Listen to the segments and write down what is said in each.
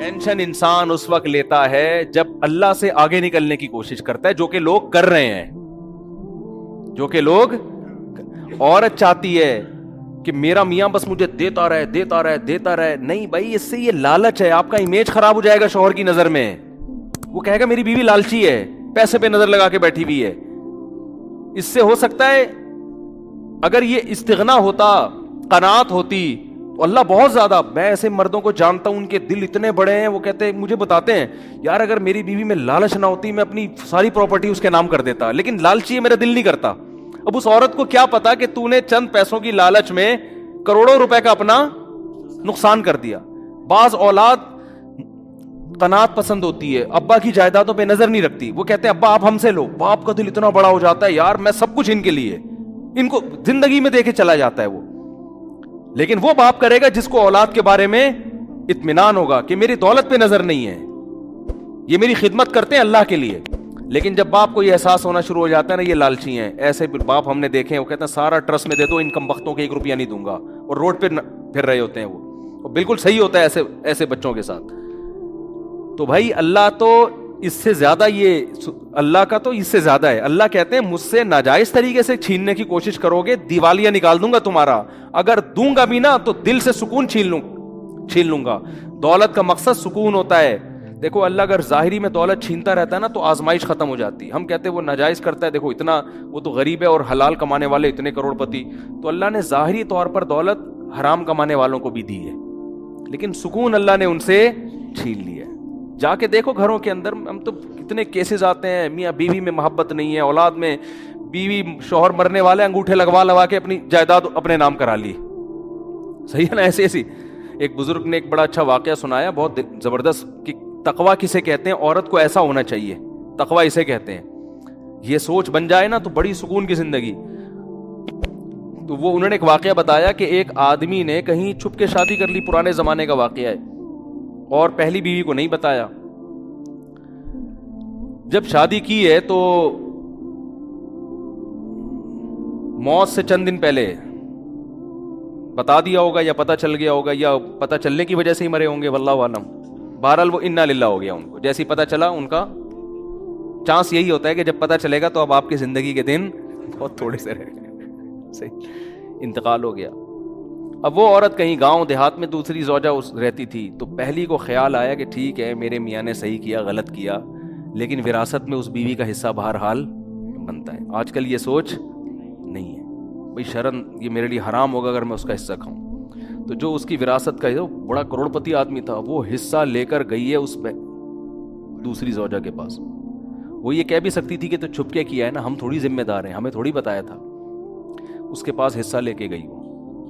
Tension انسان اس وقت لیتا ہے جب اللہ سے آگے نکلنے کی کوشش کرتا ہے، جو کہ لوگ کر رہے ہیں، جو کہ لوگ. عورت چاہتی ہے کہ میرا میاں بس مجھے دیتا رہے دیتا رہے دیتا رہے. نہیں بھائی، اس سے یہ لالچ ہے، آپ کا امیج خراب ہو جائے گا شوہر کی نظر میں. وہ کہے گا میری بیوی لالچی ہے، پیسے پہ نظر لگا کے بیٹھی ہوئی ہے. اس سے ہو سکتا ہے اگر یہ استغنا ہوتا، قناعت ہوتی، تو اللہ بہت زیادہ. میں ایسے مردوں کو جانتا ہوں، ان کے دل اتنے بڑے ہیں، وہ کہتے ہیں، مجھے بتاتے ہیں، یار اگر میری بیوی میں لالچ نہ ہوتی میں اپنی ساری پراپرٹی اس کے نام کر دیتا، لیکن لالچی ہے، میرا دل نہیں کرتا. اب اس عورت کو کیا پتا کہ تو نے چند پیسوں کی لالچ میں کروڑوں روپے کا اپنا نقصان کر دیا. بعض اولاد قناعت پسند ہوتی ہے، ابا کی جائیدادوں پہ نظر نہیں رکھتی. وہ کہتے ہیں ابا آپ ہم سے لو. باپ کا دل اتنا بڑا ہو جاتا ہے، یار میں سب کچھ ان کے لیے، ان کو زندگی میں دے کے چلا جاتا ہے وہ. لیکن وہ باپ کرے گا جس کو اولاد کے بارے میں اطمینان ہوگا کہ میری دولت پہ نظر نہیں ہے، یہ میری خدمت کرتے ہیں اللہ کے لیے. لیکن جب باپ کو یہ احساس ہونا شروع ہو جاتا ہے نا یہ لالچی ہیں، ایسے باپ ہم نے دیکھے ہیں، وہ کہتے ہیں سارا ٹرسٹ میں دے دو، ان کم بختوں کے 1 روپیہ نہیں دوں گا، اور روڈ پہ پھر رہے ہوتے ہیں وہ. اور بالکل صحیح ہوتا ہے ایسے بچوں کے ساتھ. تو بھائی اللہ تو اس سے زیادہ، یہ اللہ کا تو اس سے زیادہ ہے. اللہ کہتے ہیں مجھ سے ناجائز طریقے سے چھیننے کی کوشش کرو گے، دیوالیاں نکال دوں گا تمہارا. اگر دوں گا بھی نا تو دل سے سکون چھین لوں گا. دولت کا مقصد سکون ہوتا ہے. دیکھو اللہ اگر ظاہری میں دولت چھینتا رہتا ہے نا تو آزمائش ختم ہو جاتی. ہم کہتے ہیں وہ ناجائز کرتا ہے، دیکھو اتنا، وہ تو غریب ہے اور حلال کمانے والے اتنے کروڑ پتی. تو اللہ نے ظاہری طور پر دولت حرام کمانے والوں کو بھی دی ہے، لیکن سکون اللہ نے ان سے چھین لیا ہے. جا کے دیکھو گھروں کے اندر، ہم تو کتنے کیسز آتے ہیں، میاں بیوی میں محبت نہیں ہے، اولاد میں، بیوی شوہر مرنے والے انگوٹھے لگوا کے اپنی جائیداد اپنے نام کرا لی. صحیح ہے نا؟ ایسی ایک بزرگ نے ایک بڑا اچھا واقعہ سنایا، بہت زبردست، کہ تقویٰ کسے کہتے ہیں. عورت کو ایسا ہونا چاہیے، تقویٰ اسے کہتے ہیں. یہ سوچ بن جائے نا تو بڑی سکون کی زندگی. تو وہ انہوں نے ایک واقعہ بتایا کہ ایک آدمی نے کہیں چھپ کے شادی کر لی، پرانے زمانے کا واقعہ ہے، اور پہلی بیوی کو نہیں بتایا. جب شادی کی ہے تو موت سے چند دن پہلے بتا دیا ہوگا، یا پتہ چل گیا ہوگا، یا پتہ چلنے کی وجہ سے ہی مرے ہوں گے، واللہ عالم. بہرحال وہ انا للہ ہو گیا. ان کو جیسے پتہ چلا، ان کا چانس یہی ہوتا ہے کہ جب پتہ چلے گا تو اب آپ کی زندگی کے دن بہت تھوڑے سے رہ گئے. صحیح، انتقال ہو گیا. اب وہ عورت کہیں گاؤں دیہات میں دوسری زوجہ رہتی تھی، تو پہلی کو خیال آیا کہ ٹھیک ہے میرے میاں نے صحیح کیا، غلط کیا، لیکن وراثت میں اس بیوی کا حصہ بہرحال بنتا ہے. آج کل یہ سوچ نہیں ہے، بھئی شرم، یہ میرے لیے حرام ہوگا اگر میں اس کا حصہ کھاؤں. تو جو اس کی وراثت کا بڑا کروڑ پتی آدمی تھا، وہ حصہ لے کر گئی ہے اس دوسری زوجہ کے پاس. وہ یہ کہہ بھی سکتی تھی کہ تو چھپ کے کیا ہے نا، ہم تھوڑی ذمہ دار ہیں، ہمیں تھوڑی بتایا تھا. اس کے پاس حصہ لے کے گئی.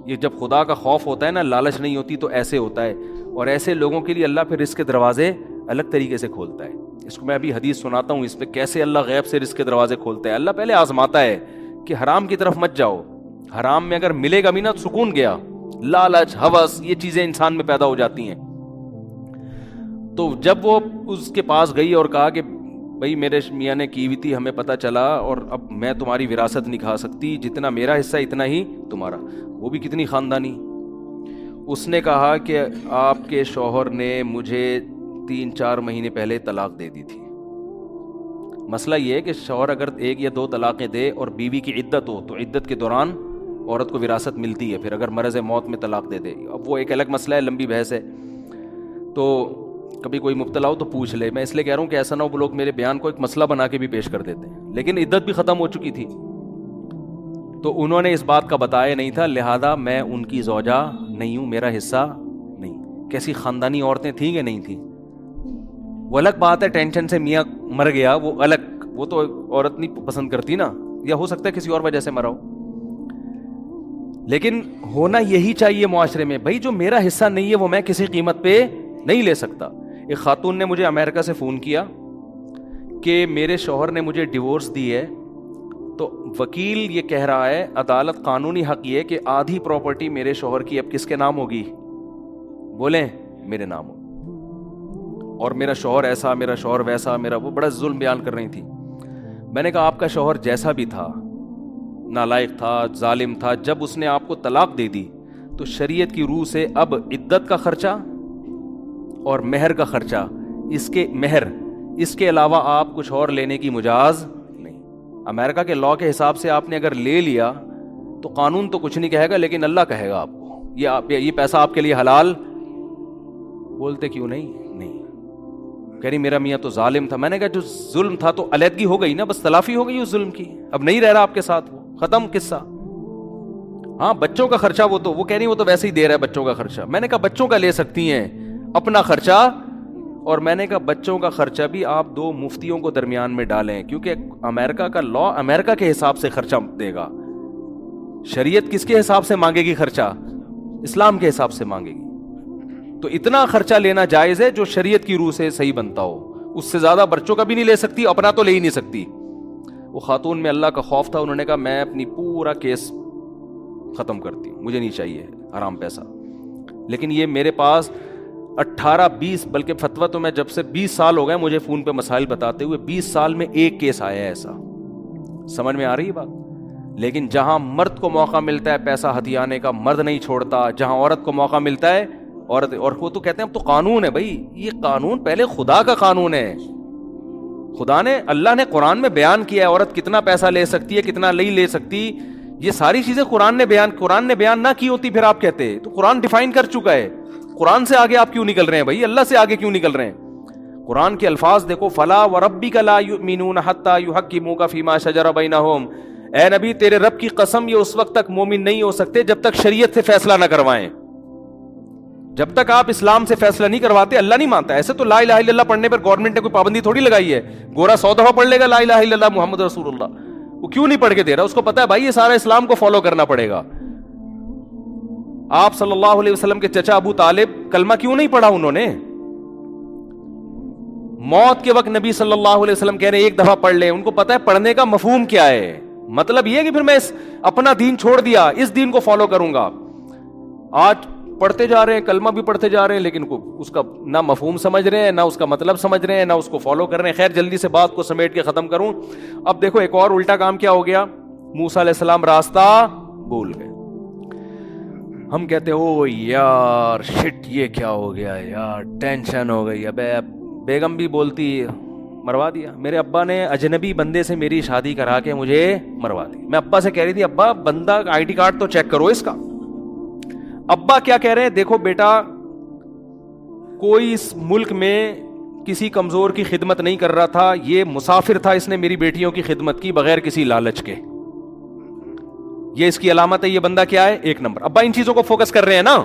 یہ جب خدا کا خوف ہوتا ہے نا، لالچ نہیں ہوتی، تو ایسے ہوتا ہے. اور ایسے لوگوں کے لیے اللہ پھر رزق کے دروازے الگ طریقے سے کھولتا ہے. اس کو میں ابھی حدیث سناتا ہوں، اس پہ کیسے اللہ غیب سے رزق کے دروازے کھولتا ہے. اللہ پہلے آزماتا ہے کہ حرام کی طرف مت جاؤ. حرام میں اگر ملے گا بھی نا تو سکون گیا. لالچ، ہوس، یہ چیزیں انسان میں پیدا ہو جاتی ہیں. تو جب وہ اس کے پاس گئی اور کہا کہ بھائی میرے میاں نے کی ہوئی تھی، ہمیں پتہ چلا، اور اب میں تمہاری وراثت نہیں کھا سکتی، جتنا میرا حصہ اتنا ہی تمہارا. وہ بھی کتنی خاندانی. اس نے کہا کہ آپ کے شوہر نے مجھے 3-4 مہینے پہلے طلاق دے دی تھی. مسئلہ یہ ہے کہ شوہر اگر 1 یا 2 طلاقیں دے اور بیوی کی عدت ہو تو عدت کے دوران عورت کو وراثت ملتی ہے. پھر اگر مرض موت میں طلاق دے دے، اب وہ ایک الگ مسئلہ ہے، لمبی بحث ہے. تو کبھی کوئی مبتلا ہو تو پوچھ لے. میں اس لیے کہہ رہا ہوں کہ ایسا نہ ہو وہ لوگ میرے بیان کو ایک مسئلہ بنا کے بھی پیش کر دیتے ہیں. لیکن عدت بھی ختم ہو چکی تھی، تو انہوں نے اس بات کا بتایا نہیں تھا، لہذا میں ان کی زوجہ نہیں ہوں، میرا حصہ نہیں. کیسی خاندانی عورتیں تھیں کہ نہیں تھیں. وہ الگ بات ہے، ٹینشن سے میاں مر گیا، وہ الگ، وہ تو عورت نہیں پسند کرتی نا، یا ہو سکتا ہے کسی اور وجہ سے مرا ہو. لیکن ہونا یہی چاہیے معاشرے میں، بھائی جو میرا حصہ نہیں ہے وہ میں کسی قیمت پہ نہیں لے سکتا. ایک خاتون نے مجھے امریکہ سے فون کیا کہ میرے شوہر نے مجھے ڈیورس دی ہے، تو وکیل یہ کہہ رہا ہے، عدالت قانونی حق یہ ہے کہ آدھی پراپرٹی میرے شوہر کی اب کس کے نام ہوگی؟ بولیں میرے نام ہوگی. اور میرا شوہر ایسا، میرا شوہر ویسا، میرا وہ بڑا ظلم بیان کر رہی تھی. میں نے کہا آپ کا شوہر جیسا بھی تھا، نالائق تھا، ظالم تھا، جب اس نے آپ کو طلاق دے دی تو شریعت کی روح سے اب عدت کا خرچہ اور مہر کا خرچہ، اس کے علاوہ آپ کچھ اور لینے کی مجاز نہیں۔ امریکہ کے لاء کے حساب سے آپ نے اگر لے لیا تو قانون تو کچھ نہیں کہے گا، لیکن اللہ کہے گا آپ کو یہ پیسہ آپ کے لیے حلال۔ بولتے کیوں نہیں کہہ رہی میرا میاں تو ظالم تھا۔ میں نے کہا جو ظلم تھا تو علیحدگی ہو گئی نا، بس تلافی ہو گئی اس ظلم کی، اب نہیں رہ رہا آپ کے ساتھ، وہ ختم قصہ۔ ہاں بچوں کا خرچہ وہ کہہ رہی وہ تو ویسے ہی دے رہا ہے بچوں کا خرچہ۔ میں نے کہا بچوں کا لے سکتی ہیں اپنا خرچہ، اور میں نے کہا بچوں کا خرچہ بھی آپ 2 مفتیوں کو درمیان میں ڈالیں، کیونکہ امریکہ کا لاء امریکہ کے حساب سے خرچہ دے گا، شریعت کس کے حساب سے مانگے گی خرچہ؟ اسلام کے حساب سے مانگے گی۔ تو اتنا خرچہ لینا جائز ہے جو شریعت کی روح سے صحیح بنتا ہو، اس سے زیادہ بچوں کا بھی نہیں لے سکتی، اپنا تو لے ہی نہیں سکتی۔ وہ خاتون میں اللہ کا خوف تھا، انہوں نے کہا میں اپنی پورا کیس ختم کرتی ہوں، مجھے نہیں چاہیے حرام پیسہ۔ لیکن یہ میرے پاس 18-20 بلکہ فتویٰ تو میں جب سے 20 سال ہو گئے مجھے فون پہ مسائل بتاتے ہوئے، 20 سال میں ایک کیس آیا ہے ایسا۔ سمجھ میں آ رہی ہے بات؟ لیکن جہاں مرد کو موقع ملتا ہے پیسہ ہتھیانے کا، مرد نہیں چھوڑتا، جہاں عورت کو موقع ملتا ہے عورت، اور وہ تو کہتے ہیں اب تو قانون ہے۔ بھائی یہ قانون پہلے خدا کا قانون ہے، اللہ نے قرآن میں بیان کیا ہے عورت کتنا پیسہ لے سکتی ہے کتنا نہیں لے سکتی، یہ ساری چیزیں قرآن نے بیان نہ کی ہوتی پھر آپ کہتے تو قرآن ڈیفائن کر چکا ہے۔ قرآن سے آگے آپ کیوں نکل رہے ہیں بھائی؟ اللہ سے آگے کیوں نکل رہے ہیں؟ قرآن کے الفاظ دیکھو، فلا وربک لا یؤمنون حتی یحکموک فیما شجر بینہم، اے نبی تیرے رب کی قسم یہ اس وقت تک مومن نہیں ہو سکتے جب تک شریعت سے فیصلہ نہ کروائیں۔ جب تک آپ اسلام سے فیصلہ نہیں کرواتے اللہ نہیں مانتا۔ ایسے تو لا الہ الا اللہ پڑھنے پر گورنمنٹ نے کوئی پابندی تھوڑی لگائی ہے، گورا 100 دفعہ پڑھ لے گا لا الہ الا اللہ محمد رسول اللہ، وہ کیوں نہیں پڑھ کے دے رہا؟ اس کو پتا ہے بھائی یہ سارا اسلام کو فالو کرنا پڑے گا۔ آپ صلی اللہ علیہ وسلم کے چچا ابو طالب کلمہ کیوں نہیں پڑھا انہوں نے؟ موت کے وقت نبی صلی اللہ علیہ وسلم کہہ رہے ہیں ایک دفعہ پڑھ لے، ان کو پتا ہے پڑھنے کا مفہوم کیا ہے، مطلب یہ ہے کہ پھر میں اپنا دین چھوڑ دیا، اس دین کو فالو کروں گا۔ آج پڑھتے جا رہے ہیں، کلمہ بھی پڑھتے جا رہے ہیں، لیکن اس کا نہ مفہوم سمجھ رہے ہیں، نہ اس کا مطلب سمجھ رہے ہیں، نہ اس کو فالو کر رہے ہیں۔ خیر جلدی سے بات کو سمیٹ کے ختم کروں۔ اب دیکھو ایک اور الٹا کام کیا ہو گیا، موسیٰ علیہ السلام راستہ بھول گئے۔ ہم کہتے ہیں او یار شٹ یہ کیا ہو گیا یار، ٹینشن ہو گئی۔ ابے بیگم بھی بولتی مروا دیا، میرے ابا نے اجنبی بندے سے میری شادی کرا کے مجھے مروا دی۔ میں ابا سے کہہ رہی تھی ابا بندہ آئی ڈی کارڈ تو چیک کرو اس کا۔ ابا کیا کہہ رہے ہیں، دیکھو بیٹا کوئی اس ملک میں کسی کمزور کی خدمت نہیں کر رہا تھا، یہ مسافر تھا، اس نے میری بیٹیوں کی خدمت کی بغیر کسی لالچ کے، یہ اس کی علامت ہے، یہ بندہ کیا ہے، 1 نمبر۔ ابا ان چیزوں کو فوکس کر رہے ہیں نا۔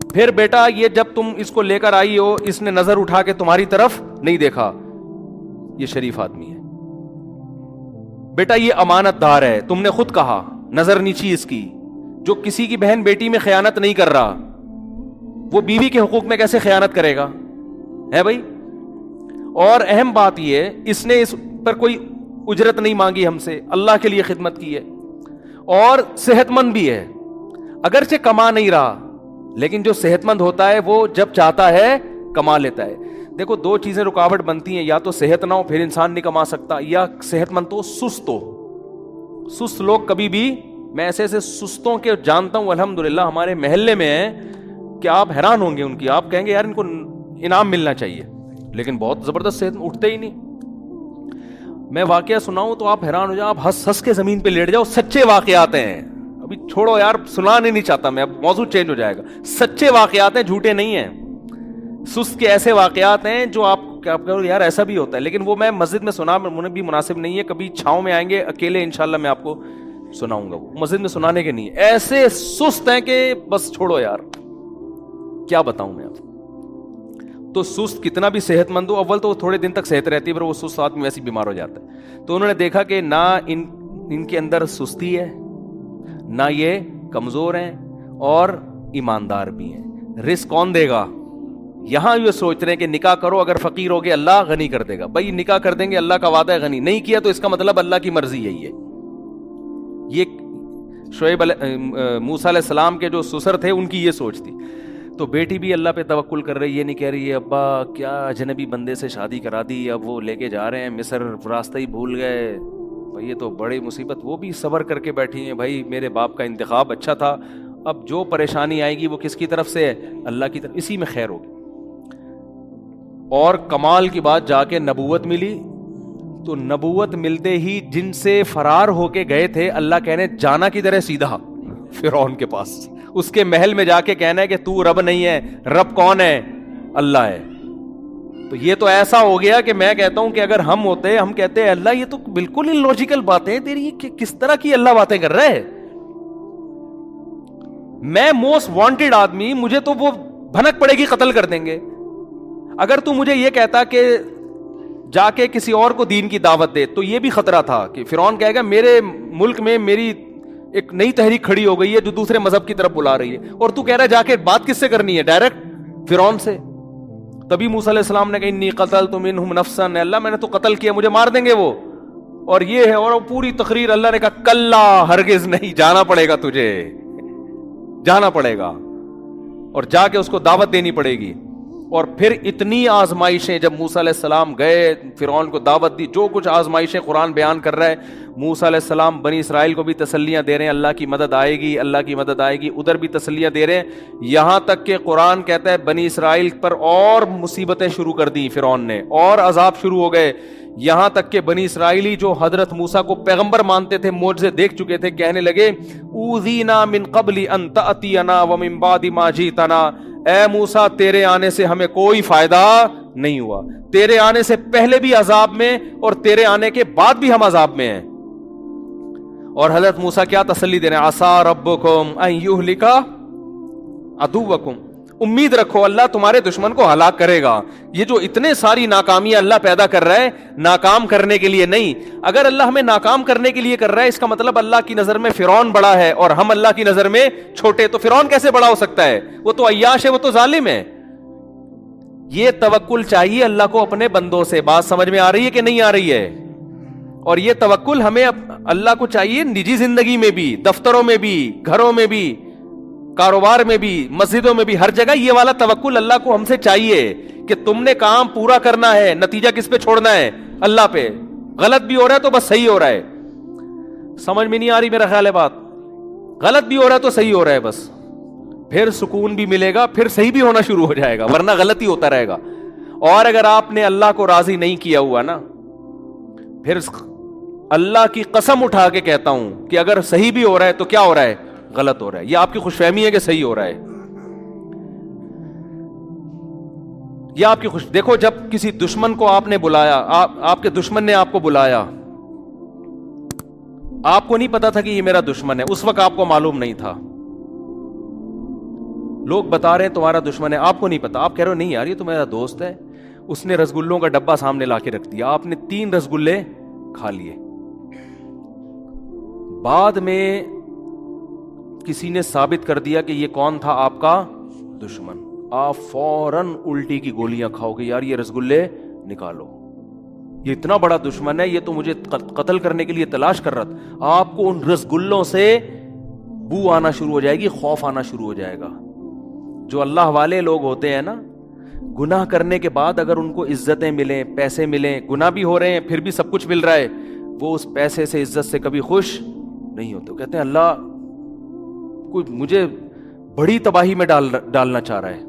پھر بیٹا یہ جب تم اس کو لے کر آئی ہو اس نے نظر اٹھا کے تمہاری طرف نہیں دیکھا، یہ شریف آدمی ہے۔ بیٹا یہ امانت دار ہے، تم نے خود کہا نظر نیچی اس کی، جو کسی کی بہن بیٹی میں خیانت نہیں کر رہا وہ بیوی کے حقوق میں کیسے خیانت کرے گا، ہے بھائی؟ اور اہم بات یہ اس نے اس پر کوئی اجرت نہیں مانگی ہم سے، اللہ کے لیے خدمت کی ہے، اور صحت مند بھی ہے، اگرچہ کما نہیں رہا لیکن جو صحت مند ہوتا ہے وہ جب چاہتا ہے کما لیتا ہے۔ دیکھو 2 چیزیں رکاوٹ بنتی ہیں، یا تو صحت نہ ہو پھر انسان نہیں کما سکتا، یا صحت مند تو سست ہو۔ سست لوگ کبھی بھی، میں ایسے ایسے سستوں کے جانتا ہوں الحمدللہ ہمارے محلے میں ہیں کہ آپ حیران ہوں گے ان کی، آپ کہیں گے یار ان کو انعام ملنا چاہیے، لیکن بہت زبردست صحت اٹھتے ہی نہیں۔ میں واقعہ سناؤں تو آپ حیران ہو جاؤ، آپ ہنس ہنس کے زمین پہ لیٹ جاؤ، سچے واقعات ہیں، ابھی چھوڑو یار سنانے نہیں چاہتا میں، اب موضوع چینج ہو جائے گا، سچے واقعات ہیں جھوٹے نہیں ہیں۔ سست کے ایسے واقعات ہیں جو آپ کہو یار ایسا بھی ہوتا ہے، لیکن وہ میں مسجد میں سنا مجھے بھی مناسب نہیں ہے، کبھی چھاؤں میں آئیں گے اکیلے انشاءاللہ میں آپ کو سناؤں گا، وہ مسجد میں سنانے کے نہیں، ایسے سست ہیں کہ بس چھوڑو یار کیا بتاؤں میں آپ۔ تو سست کتنا بھی صحت مند ہو، اول تو تھوڑے دن تک صحت رہتی ہے پھر وہ سست آدمی ویسے بیمار ہو جاتا ہے۔ تو انہوں نے دیکھا کہ نہ ان کے اندر سستی ہے، نہ یہ کمزور ہیں، اور ایماندار بھی ہیں۔ رزق کون دے گا؟ یہاں یہ سوچ رہے ہیں کہ نکاح کرو اگر فقیر ہوگے اللہ غنی کر دے گا، بھائی نکاح کر دیں گے اللہ کا وعدہ ہے غنی، نہیں کیا تو اس کا مطلب اللہ کی مرضی یہی ہے۔ یہ موسیٰ علیہ السلام کے جو سسر تھے ان کی یہ سوچ تھی۔ تو بیٹی بھی اللہ پہ توکل کر رہی، یہ نہیں کہہ رہی ہے ابا کیا اجنبی بندے سے شادی کرا دی، اب وہ لے کے جا رہے ہیں مصر، راستہ ہی بھول گئے، بھائی یہ تو بڑی مصیبت۔ وہ بھی صبر کر کے بیٹھی ہیں، بھائی میرے باپ کا انتخاب اچھا تھا، اب جو پریشانی آئے گی وہ کس کی طرف سے ہے؟ اللہ کی طرف، اسی میں خیر ہوگی۔ اور کمال کی بات جا کے نبوت ملی. تو نبوت ملتے ہی جن سے فرار ہو کے گئے تھے اللہ کہنے جانا کدھر ہے؟ سیدھا فرعون کے پاس, اس کے محل میں جا کے کہنا ہے کہ تو رب نہیں ہے. رب کون ہے؟ اللہ ہے. تو یہ تو ایسا ہو گیا کہ میں کہتا ہوں کہ اگر ہم ہوتے, ہم کہتے ہیں اللہ یہ تو بالکل ہی لاجیکل باتیں ہیں تیری, یہ کس طرح کی اللہ باتیں کر رہے ہے. میں موسٹ وانٹیڈ آدمی, مجھے تو وہ بھنک پڑے گی قتل کر دیں گے. اگر تو مجھے یہ کہتا کہ جا کے کسی اور کو دین کی دعوت دے, تو یہ بھی خطرہ تھا کہ فرعون کہے گا میرے ملک میں میری ایک نئی تحریک کھڑی ہو گئی ہے جو دوسرے مذہب کی طرف بلا رہی ہے, اور تو کہہ رہا ہے جا کے بات کس سے کرنی ہے؟ ڈائریکٹ فرعون سے. تبھی موسیٰ علیہ السلام نے کہا انی قتلت منہم نفسا, اللہ میں نے تو قتل کیا, مجھے مار دیں گے وہ. اور یہ ہے, اور پوری تقریر اللہ نے کہا کلا ہرگز نہیں, جانا پڑے گا تجھے, جانا پڑے گا, اور جا کے اس کو دعوت دینی پڑے گی. اور پھر اتنی آزمائشیں, جب موسیٰ علیہ السلام گئے فرعون کو دعوت دی, جو کچھ آزمائشیں قرآن بیان کر رہا ہے, موسیٰ علیہ السلام بنی اسرائیل کو بھی تسلیاں دے رہے ہیں اللہ کی مدد آئے گی, اللہ کی مدد آئے گی, ادھر بھی تسلیاں دے رہے ہیں. یہاں تک کہ قرآن کہتا ہے بنی اسرائیل پر اور مصیبتیں شروع کر دی فرعون نے, اور عذاب شروع ہو گئے. یہاں تک کہ بنی اسرائیلی جو حضرت موسیٰ کو پیغمبر مانتے تھے, معجزے دیکھ چکے تھے, کہنے لگے اوذینا من قبل ان تأتینا ومن بعد ما جئتنا, اے موسیٰ تیرے آنے سے ہمیں کوئی فائدہ نہیں ہوا, تیرے آنے سے پہلے بھی عذاب میں اور تیرے آنے کے بعد بھی ہم عذاب میں ہیں. اور حضرت موسیٰ کیا تسلی دے رہے ہیں, عسیٰ ربکم ان یہلک عدوکم, امید رکھو اللہ تمہارے دشمن کو ہلاک کرے گا. یہ جو اتنے ساری ناکامیاں اللہ پیدا کر رہا ہے, ناکام کرنے کے لیے نہیں. اگر اللہ ہمیں ناکام کرنے کے لیے کر رہا ہے, اس کا مطلب اللہ کی نظر میں فرعون بڑا ہے اور ہم اللہ کی نظر میں چھوٹے. تو فرعون کیسے بڑا ہو سکتا ہے؟ وہ تو عیاش ہے, وہ تو ظالم ہے. یہ توکل چاہیے اللہ کو اپنے بندوں سے. بات سمجھ میں آ رہی ہے کہ نہیں آ رہی ہے؟ اور یہ توکل ہمیں اللہ کو چاہیے نجی زندگی میں بھی, دفتروں میں بھی, گھروں میں بھی, کاروبار میں بھی, مسجدوں میں بھی, ہر جگہ یہ والا توکل اللہ کو ہم سے چاہیے کہ تم نے کام پورا کرنا ہے, نتیجہ کس پہ چھوڑنا ہے؟ اللہ پہ. غلط بھی ہو رہا ہے تو بس صحیح ہو رہا ہے. سمجھ میں نہیں آ رہی میرا خیال ہے بات؟ غلط بھی ہو رہا ہے تو صحیح ہو رہا ہے بس, پھر سکون بھی ملے گا, پھر صحیح بھی ہونا شروع ہو جائے گا, ورنہ غلط ہی ہوتا رہے گا. اور اگر آپ نے اللہ کو راضی نہیں کیا ہوا نا, پھر اللہ کی قسم اٹھا کے کہتا ہوں کہ اگر صحیح بھی ہو رہا ہے تو کیا ہو رہا ہے؟ غلط ہو رہا ہے. یہ آپ کی خوش فہمی ہے کہ صحیح ہو رہا ہے, یہ آپ کی دیکھو جب کسی دشمن کو آپ نے بلایا, آپ کے دشمن نے آپ کو بلایا, آپ کو نہیں پتا تھا کہ یہ میرا دشمن ہے, اس وقت آپ کو معلوم نہیں تھا. لوگ بتا رہے ہیں تمہارا دشمن ہے, آپ کو نہیں پتا, آپ کہہ رہے ہو نہیں یار یہ تو میرا دوست ہے. اس نے رسگلوں کا ڈبہ سامنے لا کے رکھ دیا, آپ نے 3 رسگلے کھا لیے. بعد میں کسی نے ثابت کر دیا کہ یہ کون تھا آپ کا دشمن, آپ فوراً الٹی کی گولیاں کھاؤ گے, یار یہ رسگلے نکالو, یہ اتنا بڑا دشمن ہے, یہ تو مجھے قتل کرنے کے لیے تلاش کر رہا تھا. آپ کو ان رسگلوں سے بو آنا شروع ہو جائے گی, خوف آنا شروع ہو جائے گا. جو اللہ والے لوگ ہوتے ہیں نا, گناہ کرنے کے بعد اگر ان کو عزتیں ملیں, پیسے ملیں, گناہ بھی ہو رہے ہیں پھر بھی سب کچھ مل رہا ہے, وہ اس پیسے سے, عزت سے کبھی خوش نہیں ہوتے. کہتے ہیں اللہ کوئی مجھے بڑی تباہی میں ڈالنا چاہ رہا ہے.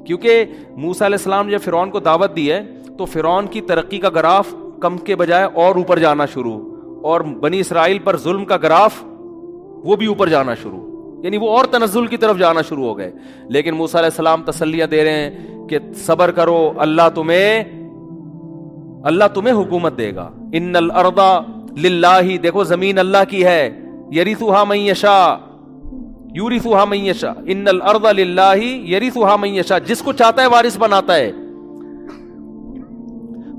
کیونکہ موسیٰ علیہ السلام جب فرعون کو دعوت دی ہے تو فرعون کی ترقی کا گراف کم کے بجائے اور اوپر جانا شروع, اور بنی اسرائیل پر ظلم کا گراف وہ بھی اوپر جانا شروع, یعنی وہ اور تنزل کی طرف جانا شروع ہو گئے. لیکن موسیٰ علیہ السلام تسلیاں دے رہے ہیں کہ صبر کرو, اللہ تمہیں حکومت دے گا. ان الارض للہ, دیکھو زمین اللہ کی ہے, یرثھا من یشاء یورثھا من یشاء, ان الارض للہ یرثھا من یشاء, جس کو چاہتا ہے وارث بناتا ہے.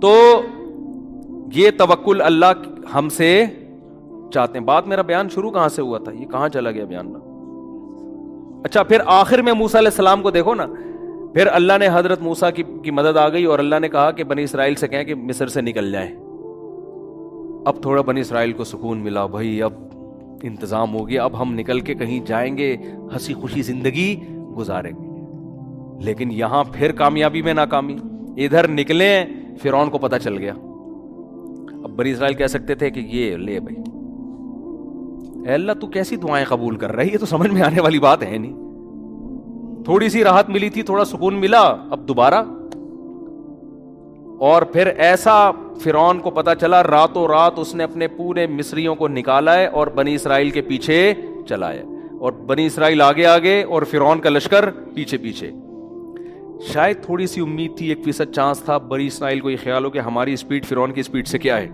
تو یہ توکل اللہ ہم سے چاہتے ہیں. بات میرا بیان شروع کہاں سے ہوا تھا, یہ کہاں چلا گیا بیان؟ اچھا, پھر آخر میں موسیٰ علیہ السلام کو دیکھو نا, پھر اللہ نے حضرت موسیٰ کی مدد آ گئی, اور اللہ نے کہا کہ بنی اسرائیل سے کہیں کہ مصر سے نکل جائیں. اب تھوڑا بنی اسرائیل کو سکون ملا, بھائی اب انتظام ہو گیا, اب ہم نکل کے کہیں جائیں گے, ہنسی خوشی زندگی گزاریں گے. لیکن یہاں پھر کامیابی میں ناکامی. ادھر نکلے, فرعون کو پتہ چل گیا. اب بنی اسرائیل کہہ سکتے تھے کہ یہ لے بھائی, اے اللہ تو کیسی دعائیں قبول کر رہی ہے, تو سمجھ میں آنے والی بات ہے نہیں. تھوڑی سی راحت ملی تھی, تھوڑا سکون ملا, اب دوبارہ اور پھر ایسا فرعون کو پتا چلا راتوں رات اس نے اپنے پورے مصریوں کو نکالا ہے اور بنی اسرائیل کے پیچھے چلایا، اور بنی اسرائیل آگے آگے اور فرعون کا لشکر پیچھے پیچھے. شاید تھوڑی سی امید تھی، 1% چانس تھا بنی اسرائیل کو یہ خیال ہو کہ ہماری اسپیڈ فرعون کی اسپیڈ سے کیا ہے،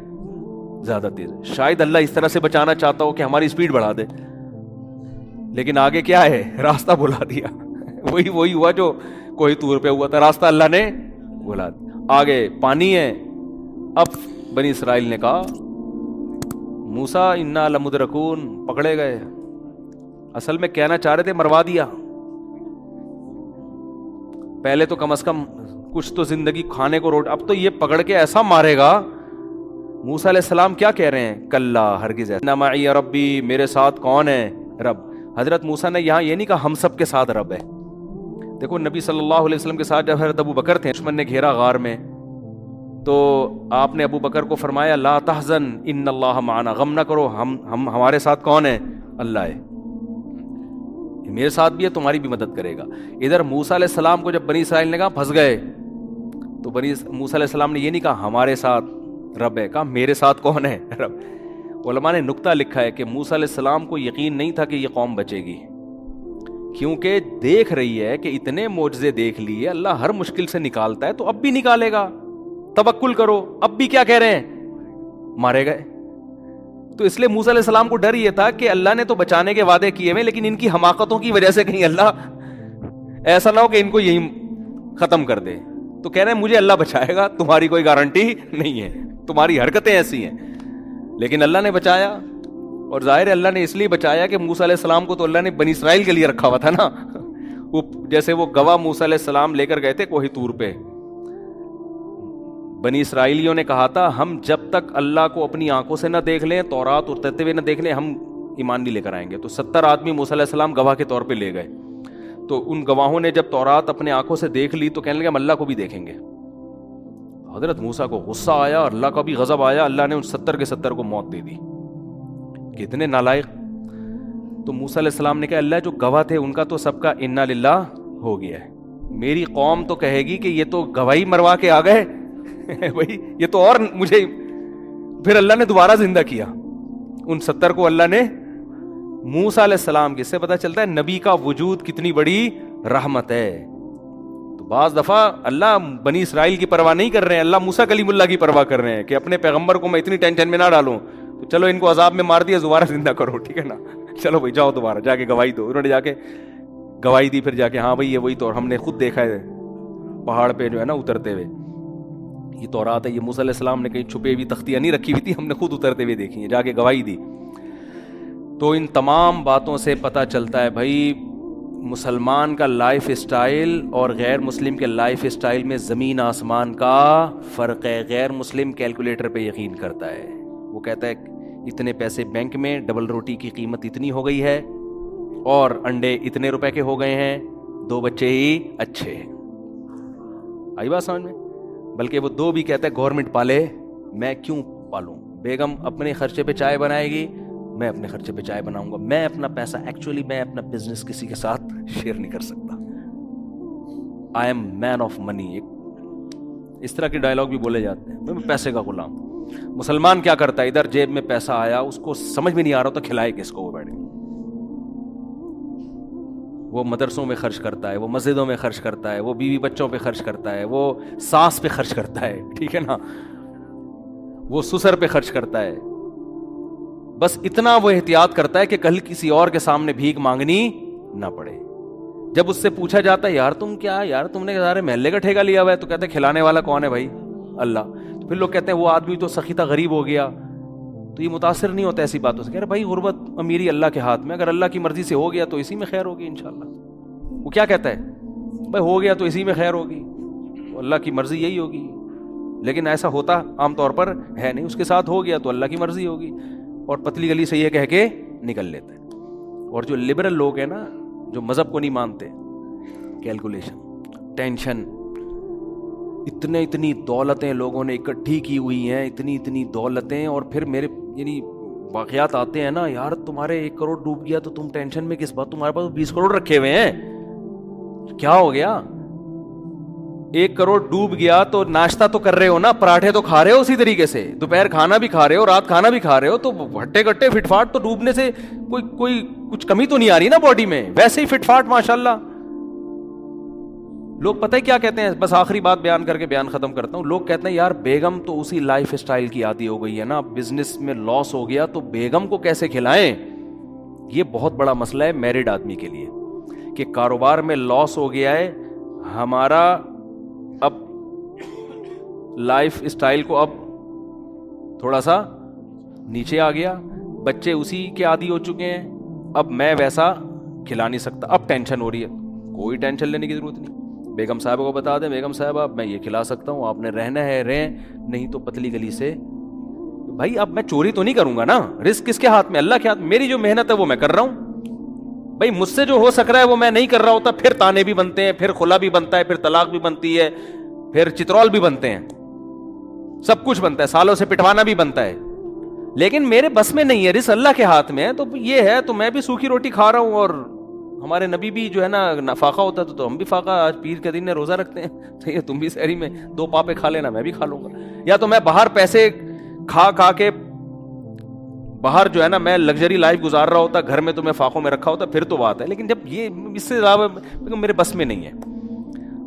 زیادہ تیز ہے. شاید اللہ اس طرح سے بچانا چاہتا ہو کہ ہماری اسپیڈ بڑھا دے، لیکن آگے کیا ہے، راستہ بھلا دیا. وہی ہوا جو کوئی طور پہ ہوا تھا، راستہ اللہ نے بھلا دیا. آگے پانی ہے. اب بنی اسرائیل نے کہا موسیٰ انا لمدرکون، پکڑے گئے. اصل میں کہنا چاہ رہے تھے مروا دیا. پہلے تو کم از کم کچھ تو زندگی کھانے کو روٹ، اب تو یہ پکڑ کے ایسا مارے گا. موسیٰ علیہ السلام کیا کہہ رہے ہیں، کلا ہرگز، اِنَّ مَعِیَ ربی، میرے ساتھ کون ہے، رب. حضرت موسیٰ نے یہاں یہ نہیں کہا ہم سب کے ساتھ رب ہے. دیکھو نبی صلی اللہ علیہ وسلم کے ساتھ جب حضرت ابو بکر تھے، دشمن نے گھیرا غار میں، تو آپ نے ابو بکر کو فرمایا لا تحزن ان اللہ معنا، غم نہ کرو، ہمارے ساتھ کون ہے، اللہ ہے، میرے ساتھ بھی ہے، تمہاری بھی مدد کرے گا. ادھر موسیٰ علیہ السلام کو جب بنی اسرائیل نے کہا پھنس گئے، تو موسیٰ علیہ السلام نے یہ نہیں کہا ہمارے ساتھ رب ہے، کہا میرے ساتھ کون ہے، رب. علماء نے نکتہ لکھا ہے کہ موسیٰ علیہ السلام کو یقین نہیں تھا کہ یہ قوم بچے گی، کیونکہ دیکھ رہی ہے کہ اتنے معجزے دیکھ لیے، اللہ ہر مشکل سے نکالتا ہے تو اب بھی نکالے گا، توکل کرو. اب بھی کیا کہہ رہے ہیں، مارے گئے. تو اس لیے موسیٰ علیہ السلام کو ڈر یہ تھا کہ اللہ نے تو بچانے کے وعدے کیے ہوئے، لیکن ان کی حماقتوں کی وجہ سے کہیں اللہ ایسا نہ ہو کہ ان کو یہی ختم کر دے. تو کہہ رہے ہیں مجھے اللہ بچائے گا، تمہاری کوئی گارنٹی نہیں ہے، تمہاری حرکتیں ایسی ہیں. لیکن اللہ نے بچایا، اور ظاہر ہے اللہ نے اس لیے بچایا کہ موسیٰ علیہ السلام کو تو اللہ نے بنی اسرائیل کے لیے رکھا ہوا تھا نا. وہ جیسے وہ گواہ موسیٰ علیہ السلام لے کر گئے تھے کوہ طور پہ، بنی اسرائیلیوں نے کہا تھا ہم جب تک اللہ کو اپنی آنکھوں سے نہ دیکھ لیں، تورات اترتے ہوئے نہ دیکھ لیں، ہم ایمان نہیں لے کر آئیں گے. تو 70 آدمی موسیٰ علیہ السلام گواہ کے طور پہ لے گئے. تو ان گواہوں نے جب تورات اپنے آنکھوں سے دیکھ لی تو کہنے لگے ہم اللہ کو بھی دیکھیں گے. حضرت موسیٰ کو غصہ آیا اور اللہ کا بھی غضب آیا. اللہ نے ان 70 کے 70 کو موت دے دی. کتنے نالائق. تو موسیٰ علیہ السلام نے کہا اللہ جو گواہ تھے ان کا تو سب کا انا للہ ہو گیا ہے، میری قوم تو کہے گی کہ یہ تو گواہی مروا کے آ گئے بھائی، یہ تو اور مجھے. پھر اللہ نے دوبارہ زندہ کیا ان 70 کو. اللہ نے موسیٰ علیہ السلام کی، اس سے پتہ چلتا ہے نبی کا وجود کتنی بڑی رحمت ہے. تو بعض دفعہ اللہ بنی اسرائیل کی پرواہ نہیں کر رہے ہیں، اللہ موسیٰ کلیم اللہ کی پرواہ کر رہے ہیں کہ اپنے پیغمبر کو میں اتنی ٹینشن میں نہ ڈالوں، تو چلو ان کو عذاب میں مار دیا، دوبارہ زندہ کرو، ٹھیک ہے نا، چلو بھائی جاؤ دوبارہ جا کے گواہی دو. انہوں نے جا کے گواہی دی، پھر جا کے ہاں بھائی یہ وہی تو ہم نے خود دیکھا ہے پہاڑ پہ جو ہے نا اترتے ہوئے، یہ تورات ہے، یہ موسیٰ علیہ السلام نے کہیں چھپے ہوئی تختیاں نہیں رکھی ہوئی تھی، ہم نے خود اترتے ہوئے دیکھی ہیں، جا کے گواہی دی. تو ان تمام باتوں سے پتہ چلتا ہے بھائی مسلمان کا لائف اسٹائل اور غیر مسلم کے لائف اسٹائل میں زمین آسمان کا فرق ہے. غیر مسلم کیلکولیٹر پہ یقین کرتا ہے، وہ کہتا ہے اتنے پیسے بینک میں، ڈبل روٹی کی قیمت اتنی ہو گئی ہے، اور انڈے اتنے روپے کے ہو گئے ہیں، 2 بچے ہی اچھے. آئی بات سمجھ میں؟ بلکہ وہ 2 بھی کہتا ہے گورنمنٹ پالے، میں کیوں پالوں. بیگم اپنے خرچے پہ چائے بنائے گی، میں اپنے خرچے پہ چائے بناؤں گا. میں اپنا پیسہ ایکچولی میں اپنا بزنس کسی کے ساتھ شیئر نہیں کر سکتا. I am main of money. اس طرح کے ڈائلاگ بھی بولے جاتے ہیں، میں پیسے کا غلام. مسلمان کیا کرتا ہے، ادھر جیب میں پیسہ آیا، اس کو سمجھ میں نہیں آ رہا تو کھلائے کس کو، وہ بیٹھے، وہ مدرسوں میں خرچ کرتا ہے، وہ مسجدوں میں خرچ کرتا ہے، وہ بیوی بچوں پہ خرچ کرتا ہے، وہ ساس پہ خرچ کرتا ہے، ٹھیک ہے نا، وہ سسر پہ خرچ کرتا ہے. بس اتنا وہ احتیاط کرتا ہے کہ کل کسی اور کے سامنے بھیک مانگنی نہ پڑے. جب اس سے پوچھا جاتا ہے یار تم کیا، یار تم نے سارے محلے کا ٹھیکہ لیا ہوا ہے، تو کہتے ہیں کھلانے والا کون ہے بھائی، اللہ. تو پھر لوگ کہتے ہیں وہ آدمی تو سخیتہ غریب ہو گیا. تو یہ متاثر نہیں ہوتا ایسی باتوں سے، کہہ رہے بھائی غربت امیری اللہ کے ہاتھ میں، اگر اللہ کی مرضی سے ہو گیا تو اسی میں خیر ہوگی انشاءاللہ. وہ کیا کہتا ہے بھائی ہو گیا تو اسی میں خیر ہوگی، اللہ کی مرضی یہی ہوگی. لیکن ایسا ہوتا عام طور پر ہے نہیں، اس کے ساتھ ہو گیا تو اللہ کی مرضی ہوگی، اور پتلی گلی سے یہ کہہ کے نکل لیتے ہیں. اور جو لبرل لوگ ہیں نا، جو مذہب کو نہیں مانتے، کیلکولیشن، ٹینشن، اتنی دولتیں لوگوں نے اکٹھی کی ہوئی ہیں، اتنی دولتیں، اور پھر میرے یعنی واقعات آتے ہیں نا، یار تمہارے 1 کروڑ ڈوب گیا تو تم ٹینشن میں کس بات، تمہارے پاس 20 کروڑ رکھے ہوئے ہیں، کیا ہو گیا. 1 کروڑ ڈوب گیا تو ناشتہ تو کر رہے ہو نا, پراٹھے تو کھا رہے ہو اسی طریقے سے, دوپہر کھانا بھی کھا رہے ہو, رات کھانا بھی کھا رہے ہو, تو ہٹے کٹے فٹ فاٹ تو ڈوبنے سے کوئی کچھ کمی تو نہیں آ رہی نا باڈی میں, ویسے ہی فٹ فاٹ ماشاءاللہ. لوگ پتہ ہے کیا کہتے ہیں, بس آخری بات بیان کر کے بیان ختم کرتا ہوں. لوگ کہتے ہیں یار بیگم تو اسی لائف اسٹائل کی عادی ہو گئی ہے نا, بزنس میں لاس ہو گیا تو بیگم کو کیسے کھلائیں. یہ بہت بڑا مسئلہ ہے میرڈ آدمی کے لیے کہ کاروبار میں لاس ہو گیا ہے, ہمارا اب لائف اسٹائل کو اب تھوڑا سا نیچے آ گیا, بچے اسی کے عادی ہو چکے ہیں, اب میں ویسا کھلا نہیں سکتا, اب ٹینشن ہو رہی ہے. کوئی ٹینشن لینے کی ضرورت نہیں. بیگم صاحبہ کو بتا دیں, بیگم صاحبہ میں یہ کھلا سکتا ہوں, آپ نے رہنا ہے رہیں, نہیں تو پتلی گلی سے. بھائی اب میں چوری تو نہیں کروں گا نا, رزق کس کے ہاتھ میں, اللہ کے ہاتھ. میری جو محنت ہے وہ میں کر رہا ہوں. بھائی مجھ سے جو ہو سک رہا ہے وہ میں نہیں کر رہا ہوتا, پھر تانے بھی بنتے ہیں, پھر خلا بھی بنتا ہے, پھر طلاق بھی بنتی ہے, پھر چترول بھی بنتے ہیں, سب کچھ بنتا ہے, سالوں سے پٹوانا بھی بنتا ہے. لیکن میرے بس میں نہیں ہے, رزق اللہ کے ہاتھ میں ہے. تو یہ ہے, تو میں بھی سوکھی روٹی کھا رہا ہوں, اور ہمارے نبی بھی جو ہے نا فاقہ ہوتا تو ہم بھی فاقہ, آج پیر کے دن نے روزہ رکھتے ہیں, تو یہ تم بھی سحری میں 2 پاپے کھا لینا, میں بھی کھا لوں گا. یا تو میں باہر پیسے کھا کے باہر جو ہے نا میں لگژری لائف گزار رہا ہوتا, گھر میں تو میں فاقوں میں رکھا ہوتا, پھر تو بات ہے. لیکن جب یہ اس سے زیادہ میرے بس میں نہیں ہے.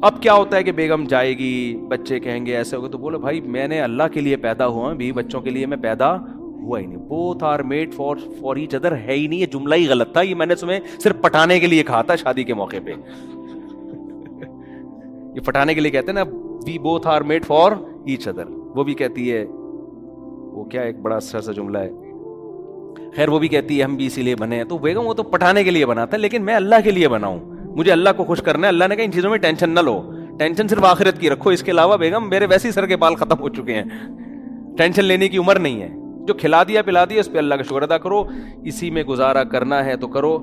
اب کیا ہوتا ہے کہ بیگم جائے گی, بچے کہیں گے ایسے ہوگا, تو بولو بھائی میں نے اللہ کے لیے پیدا ہوا ہوں, بیوی بچوں کے لیے میں پیدا ہوا ہی نہیں. Both are made for each other ہے ہی نہیں, یہ جملہ ہی غلط تھا, یہ میں نے تمہیں صرف پٹانے کے لیے کہا تھا شادی کے موقع پہ. یہ پٹانے کے لیے کہتے ہیں نا, we both are made for each other. وہ بھی کہتی ہے, وہ کیا ایک بڑا اچھا سا جملہ ہے, خیر وہ بھی کہتی ہے ہم بھی اسی لیے بنے ہیں. تو بیگم وہ تو پٹانے کے لیے بنا تھا, لیکن میں اللہ کے لیے بنا ہوں, مجھے اللہ کو خوش کرنا ہے. اللہ نے کہا ان چیزوں میں ٹینشن نہ لو, ٹینشن صرف آخرت کی رکھو, اس کے علاوہ بیگم میرے ویسے ہی سر کے بال ختم ہو چکے ہیں, ٹینشن لینے کی عمر نہیں ہے. جو کھلا دیا پلا دیا اس پہ اللہ کا شکر ادا کرو, اسی میں گزارا کرنا ہے تو کرو,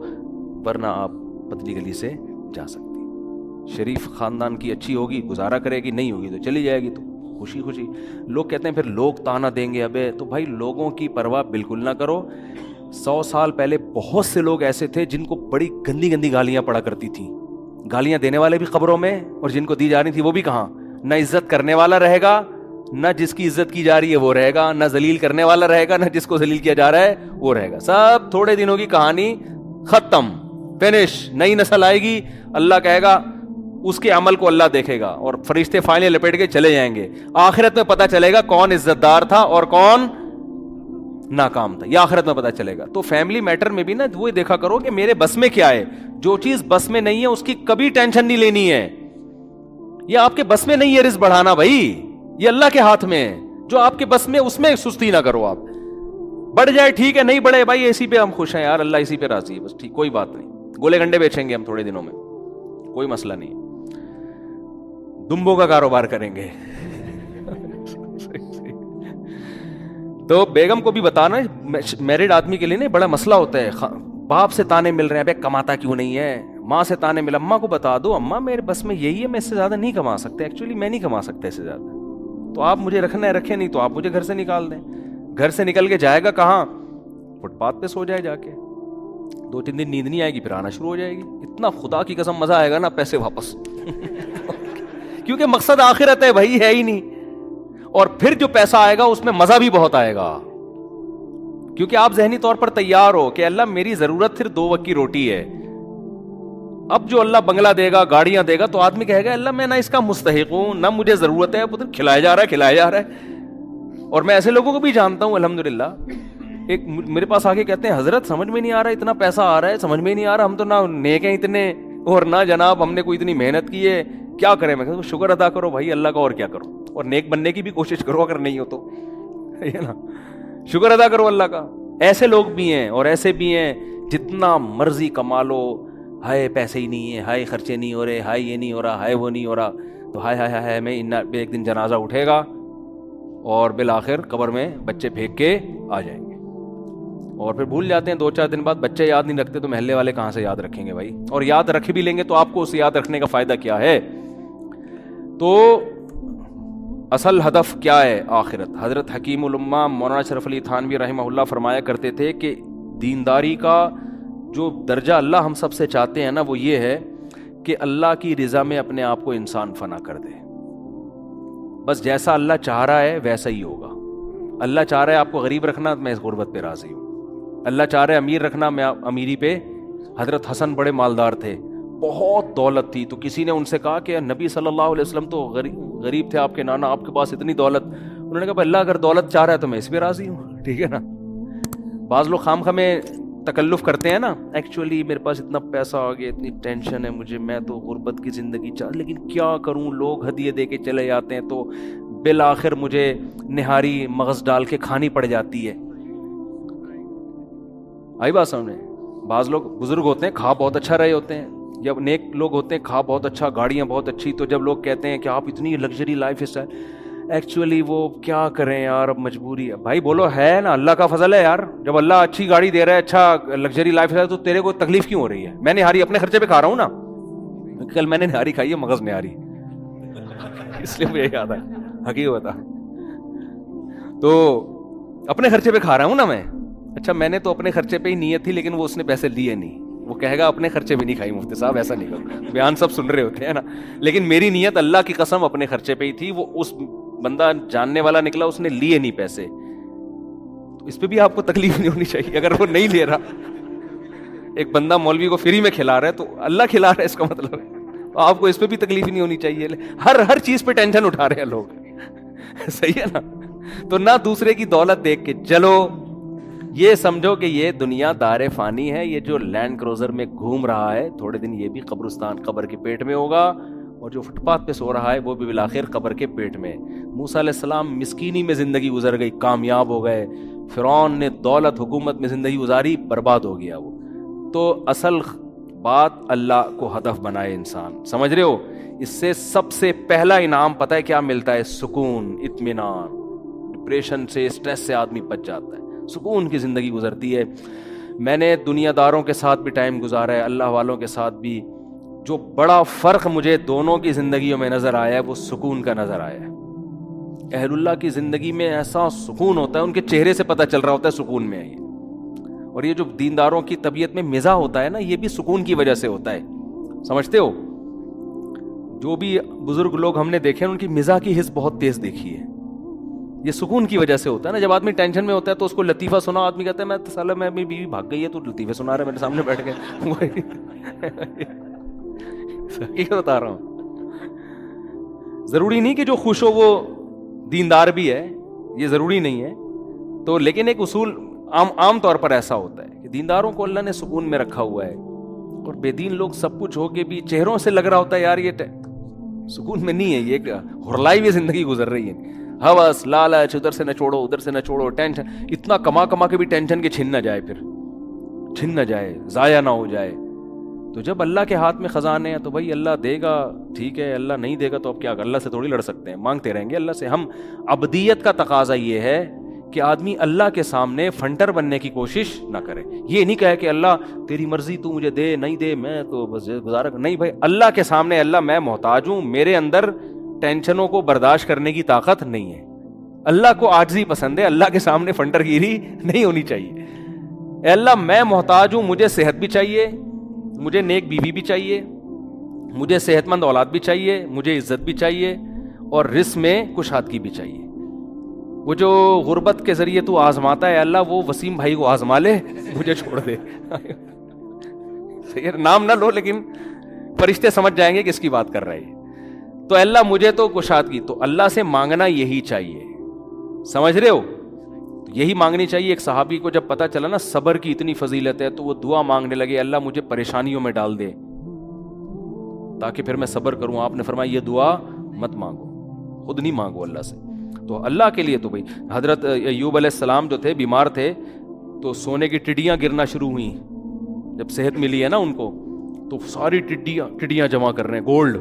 ورنہ آپ پتلی گلی سے جا سکتی. شریف خاندان کی اچھی ہوگی گزارا کرے گی, نہیں ہوگی تو چلی جائے گی, تو خوشی خوشی. لوگ کہتے ہیں پھر لوگ تانا دیں گے, ابے تو بھائی لوگوں کی پرواہ بالکل نہ کرو. 100 سال پہلے بہت سے لوگ ایسے تھے جن کو بڑی گندی گندی گالیاں پڑا کرتی تھیں, گالیاں دینے والے بھی قبروں میں, اور جن کو دی جا رہی تھی وہ بھی کہاں. نہ عزت کرنے والا رہے گا, نہ جس کی عزت کی جا رہی ہے وہ رہے گا, نہ ذلیل کرنے والا رہے گا, نہ جس کو ذلیل کیا جا رہا ہے وہ رہے گا. سب تھوڑے دنوں کی کہانی, ختم, فنش. نئی نسل آئے گی, اللہ کہے گا اس کے عمل کو اللہ دیکھے گا, اور فرشتے فائنل لپیٹ کے چلے جائیں گے. آخرت میں پتہ چلے گا کون عزت دار تھا اور کون ناکام تھا, یہ آخرت میں پتہ چلے گا. تو فیملی میٹر میں بھی نا وہ دیکھا کرو کہ میرے بس میں کیا ہے. جو چیز بس میں نہیں ہے اس کی کبھی ٹینشن نہیں لینی ہے. یہ آپ کے بس میں نہیں ہے رزق بڑھانا, بھائی یہ اللہ کے ہاتھ میں ہے. جو آپ کے بس میں اس میں سستی نہ کرو. آپ بڑھ جائے ٹھیک ہے, نہیں بڑھے بھائی اسی پہ ہم خوش ہیں یار, اللہ اسی پہ راضی ہے, بس ٹھیک, کوئی بات نہیں. گولے گنڈے بیچیں گے ہم تھوڑے دنوں میں, کوئی مسئلہ نہیں. دمبوں کا کاروبار کریں گے. تو بیگم کو بھی بتانا, میرڈ آدمی کے لیے نہیں بڑا مسئلہ ہوتا ہے. باپ سے تانے مل رہے ہیں, بے کماتا کیوں نہیں ہے, ماں سے تانے مل, اماں کو بتا دو, اماں میرے بس میں یہی ہے, میں اس سے زیادہ نہیں کما سکتے, ایکچولی میں نہیں کما سکتا اس سے زیادہ, تو آپ مجھے رکھنا ہے رکھیں, نہیں تو آپ مجھے گھر سے نکال دیں. گھر سے نکل کے جائے گا کہاں, فٹ پاتھ پہ سو جائے جا کے, 2-3 دن نیند نہیں آئے گی, پھر آنا شروع ہو جائے گی. اتنا خدا کی قسم مزہ آئے گا نا, پیسے واپس. کیونکہ مقصد آخرت ہے بھائی, ہے ہی نہیں. اور پھر جو پیسہ آئے گا اس میں مزہ بھی بہت آئے گا, کیونکہ آپ ذہنی طور پر تیار ہو کہ اللہ میری ضرورت صرف 2 وقت کی روٹی ہے. اب جو اللہ بنگلہ دے گا, گاڑیاں دے گا, تو آدمی کہے گا اللہ میں نہ اس کا مستحق ہوں, نہ مجھے ضرورت ہے, کھلایا جا رہا ہے. اور میں ایسے لوگوں کو بھی جانتا ہوں الحمدللہ. ایک میرے پاس آ کے کہتے ہیں حضرت سمجھ میں نہیں آ رہا, اتنا پیسہ آ رہا ہے, سمجھ میں نہیں آ رہا, ہم تو نہ نیک ہیں اتنے, اور نہ جناب ہم نے کوئی اتنی محنت کی ہے, کیا کریں. میں کہتا ہوں شکر ادا کرو بھائی اللہ کا, اور کیا کرو, اور نیک بننے کی بھی کوشش کرو اگر نہیں ہو تو, ہے نا, شکر ادا کرو اللہ کا. ایسے لوگ بھی ہیں اور ایسے بھی ہیں, جتنا مرضی کما لو, ہائے پیسے ہی نہیں ہے, ہائے خرچے نہیں ہو رہے, ہائے یہ نہیں ہو رہا, ہائے وہ نہیں ہو رہا, تو ہائے ہائے ہائے میں ایک دن جنازہ اٹھے گا اور بالآخر قبر میں بچے پھینک کے آ جائیں گے, اور پھر بھول جاتے ہیں 2-4 دن بعد. بچے یاد نہیں رکھتے تو محلے والے کہاں سے یاد رکھیں گے بھائی, اور یاد رکھ بھی لیں گے تو آپ کو اسے یاد رکھنے کا فائدہ کیا ہے. تو اصل ہدف کیا ہے, آخرت. حضرت حکیم الامہ مولانا اشرف علی تھانوی رحمہ اللہ فرمایا کرتے تھے کہ دینداری کا جو درجہ اللہ ہم سب سے چاہتے ہیں نا, وہ یہ ہے کہ اللہ کی رضا میں اپنے آپ کو انسان فنا کر دے. بس جیسا اللہ چاہ رہا ہے ویسا ہی ہوگا. اللہ چاہ رہا ہے آپ کو غریب رکھنا، میں اس غربت پہ راضی ہوں. اللہ چاہ رہا ہے امیر رکھنا، میں امیری پہ. حضرت حسن بڑے مالدار تھے، بہت دولت تھی، تو کسی نے ان سے کہا کہ نبی صلی اللہ علیہ وسلم تو غریب تھے، آپ کے نانا، آپ کے پاس اتنی دولت. انہوں نے کہا اللہ اگر دولت چاہ رہا ہے تو میں اس پہ راضی ہوں. ٹھیک ہے نا. بعض لوگ خام خامے تکلف کرتے ہیں نا، ایکچولی میرے پاس اتنا پیسہ آ گیا، اتنی ٹینشن ہے مجھے، میں تو غربت کی زندگی چاہ، لیکن کیا کروں، لوگ ہدیے دے کے چلے جاتے ہیں تو بالآخر مجھے نہاری مغز ڈال کے کھانی پڑ جاتی ہے. آئی بات سامنے. بعض لوگ بزرگ ہوتے ہیں، کھا بہت اچھا رہے ہوتے ہیں، جب نیک لوگ ہوتے ہیں کھا بہت اچھا، گاڑیاں بہت اچھی، تو جب لوگ کہتے ہیں کہ آپ اتنی لگژری لائف اسٹائل، ایکچولی وہ کیا کریں یار، اب مجبوری ہے. بھائی بولو ہے نا، اللہ کا فضل ہے یار. جب اللہ اچھی گاڑی دے رہا ہے، اچھا لگژری لائف اسٹائل، تو تیرے کو تکلیف کیوں ہو رہی ہے؟ میں نہاری اپنے خرچے پہ کھا رہا ہوں نا. کل میں نے نہاری کھائی ہے، مغز نہاری، اس لیے مجھے یاد ہے حقیقت. تو اپنے خرچے پہ کھا رہا ہوں نا میں. اچھا میں نے تو اپنے خرچے پہ ہی نیت تھی، لیکن وہ اس نے پیسے لیے نہیں. وہ کہے گا اپنے خرچے پہ نہیں کھائی مفتی صاحب، ایسا نہیں کرو، بیان سب سن رہے ہوتے ہیں نا، لیکن میری نیت اللہ کی قسم اپنے خرچے پہ ہی تھی. وہ اس بندہ جاننے والا نکلا، اس نے لیے نہیں پیسے. تو اس پہ بھی آپ کو تکلیف نہیں ہونی چاہیے. اگر وہ نہیں لے رہا، ایک بندہ مولوی کو فری میں کھلا رہا ہے تو اللہ کھلا رہا ہے، اس کا مطلب ہے آپ کو اس پہ بھی تکلیف نہیں ہونی چاہیے. ہر چیز پہ ٹینشن اٹھا رہے ہیں لوگ. صحیح ہے نا. تو نہ دوسرے کی دولت دیکھ کے چلو، یہ سمجھو کہ یہ دنیا دار فانی ہے. یہ جو لینڈ کروزر میں گھوم رہا ہے، تھوڑے دن یہ بھی قبرستان، قبر کے پیٹ میں ہوگا، اور جو فٹ پاتھ پہ سو رہا ہے وہ بھی بالآخر قبر کے پیٹ میں. موسیٰ علیہ السلام مسکینی میں زندگی گزر گئی، کامیاب ہو گئے. فرعون نے دولت حکومت میں زندگی گزاری، برباد ہو گیا وہ. تو اصل بات اللہ کو ہدف بنائے انسان. سمجھ رہے ہو؟ اس سے سب سے پہلا انعام پتہ ہے کیا ملتا ہے؟ سکون، اطمینان. ڈپریشن سے، اسٹریس سے آدمی بچ جاتا ہے، سکون کی زندگی گزرتی ہے. میں نے دنیا داروں کے ساتھ بھی ٹائم گزارا ہے، اللہ والوں کے ساتھ بھی. جو بڑا فرق مجھے دونوں کی زندگیوں میں نظر آیا ہے وہ سکون کا نظر آیا ہے. اہل اللہ کی زندگی میں ایسا سکون ہوتا ہے، ان کے چہرے سے پتہ چل رہا ہوتا ہے سکون میں ہے یہ. اور یہ جو دینداروں کی طبیعت میں مزاح ہوتا ہے نا، یہ بھی سکون کی وجہ سے ہوتا ہے. سمجھتے ہو؟ جو بھی بزرگ لوگ ہم نے دیکھے ان کی مزاح کی حس بہت تیز دیکھی ہے. یہ سکون کی وجہ سے ہوتا ہے نا. جب آدمی ٹینشن میں ہوتا ہے تو اس کو لطیفہ سنا، آدمی کہتا ہے میں سالہ میں اپنی بیوی بھاگ گئی ہے تو لطیفے سنا رہا ہے میرے سامنے بیٹھ کے. حقیقت بتا رہا ہوں. ضروری نہیں کہ جو خوش ہو وہ دیندار بھی ہے، یہ ضروری نہیں ہے. تو لیکن ایک اصول عام طور پر ایسا ہوتا ہے کہ دینداروں کو اللہ نے سکون میں رکھا ہوا ہے، اور بے دین لوگ سب کچھ ہو کے بھی چہروں سے لگ رہا ہوتا ہے یار یہ سکون میں نہیں ہے، یہ ایک ہرلائی ہوئی زندگی گزر رہی ہے. ہوس، لالچ، ادھر سے نہ چھوڑو ادھر سے نہ چھوڑو، ٹینشن، اتنا کما کے بھی ٹینشن کے چھن نہ جائے، پھر چھن نہ جائے، ضائع نہ ہو جائے. تو جب اللہ کے ہاتھ میں خزانے ہیں تو بھائی اللہ دے گا، ٹھیک ہے. اللہ نہیں دے گا تو اب کیا، اللہ سے تھوڑی لڑ سکتے ہیں، مانگتے رہیں گے اللہ سے. ہم عبدیت کا تقاضا یہ ہے کہ آدمی اللہ کے سامنے فنٹر بننے کی کوشش نہ کرے. یہ نہیں کہے کہ اللہ تیری مرضی، تو مجھے دے نہیں دے میں تو بس گزارا نہیں. بھائی اللہ کے سامنے اللہ میں محتاج ہوں، میرے اندر ٹینشنوں کو برداشت کرنے کی طاقت نہیں ہے. اللہ کو عاجزی پسند ہے، اللہ کے سامنے فنٹر گیری نہیں ہونی چاہیے. اے اللہ میں محتاج ہوں، مجھے صحت بھی چاہیے، مجھے نیک بیوی بھی چاہیے، مجھے صحت مند اولاد بھی چاہیے، مجھے عزت بھی چاہیے، اور رزق میں کشادگی بھی چاہیے. وہ جو غربت کے ذریعے تو آزماتا ہے اللہ، وہ وسیم بھائی کو آزما لے، مجھے چھوڑ دے. نام نہ لو لیکن فرشتے سمجھ جائیں گے کس کی بات کر رہے ہیں. تو اللہ مجھے تو کشادگی، تو اللہ سے مانگنا یہی چاہیے. سمجھ رہے ہو؟ یہی مانگنی چاہیے. ایک صحابی کو جب پتا چلا نا صبر کی اتنی فضیلت ہے تو وہ دعا مانگنے لگے، اللہ مجھے پریشانیوں میں ڈال دے تاکہ پھر میں صبر کروں. آپ نے فرمایا یہ دعا مت مانگو، خود نہیں مانگو اللہ سے. تو اللہ کے لیے تو بھائی حضرت ایوب علیہ السلام جو تھے بیمار تھے تو سونے کی ٹڈیاں گرنا شروع ہوئیں. جب صحت ملی ہے نا ان کو تو ساری ٹڈیاں جمع کر رہے ہیں گولڈ.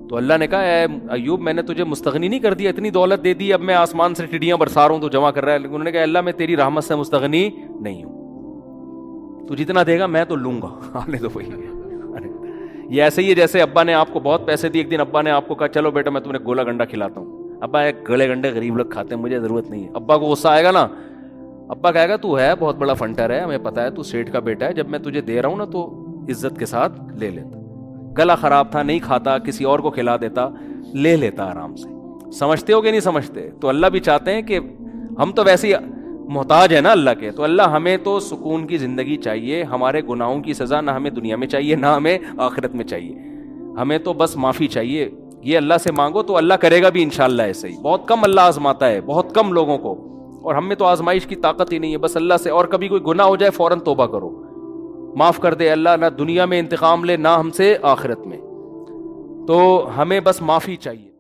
تو اللہ نے کہا اے ایوب میں نے تجھے مستغنی نہیں کر دیا، اتنی دولت دے دی، اب میں آسمان سے ٹڈیاں برسا رہا ہوں تو جمع کر رہا ہے. لیکن انہوں نے کہا اللہ میں تیری رحمت سے مستغنی نہیں ہوں، تو جتنا دے گا میں تو لوں گا. آپ نے تو وہی یہ ایسے ہی ہے جیسے ابا نے آپ کو بہت پیسے دیے، ایک دن ابا نے آپ کو کہا چلو بیٹا میں تمہیں گولا گنڈا کھلاتا ہوں. ابا ایک گلے گنڈے غریب لوگ کھاتے ہیں، مجھے ضرورت نہیں ہے. ابا کو غصہ آئے گا نا، ابا کہے گا تو ہے بہت بڑا فنٹر ہے، ہمیں پتا ہے تو سیٹ کا بیٹا ہے، جب میں تجھے دے رہا ہوں نا تو عزت کے ساتھ لے لیتا. گلا خراب تھا نہیں کھاتا، کسی اور کو کھلا دیتا، لے لیتا آرام سے. سمجھتے ہو کہ نہیں سمجھتے؟ تو اللہ بھی چاہتے ہیں کہ ہم تو ویسے ہی محتاج ہیں نا اللہ کے، تو اللہ ہمیں تو سکون کی زندگی چاہیے، ہمارے گناہوں کی سزا نہ ہمیں دنیا میں چاہیے نہ ہمیں آخرت میں چاہیے، ہمیں تو بس معافی چاہیے. یہ اللہ سے مانگو تو اللہ کرے گا بھی انشاءاللہ ایسے ہی. بہت کم اللہ آزماتا ہے، بہت کم لوگوں کو، اور ہم میں تو آزمائش کی طاقت ہی نہیں ہے. بس اللہ سے، اور کبھی کوئی گناہ ہو جائے فوراً توبہ کرو، معاف کر دے اللہ، نہ دنیا میں انتقام لے نہ ہم سے آخرت میں. تو ہمیں بس معافی چاہیے.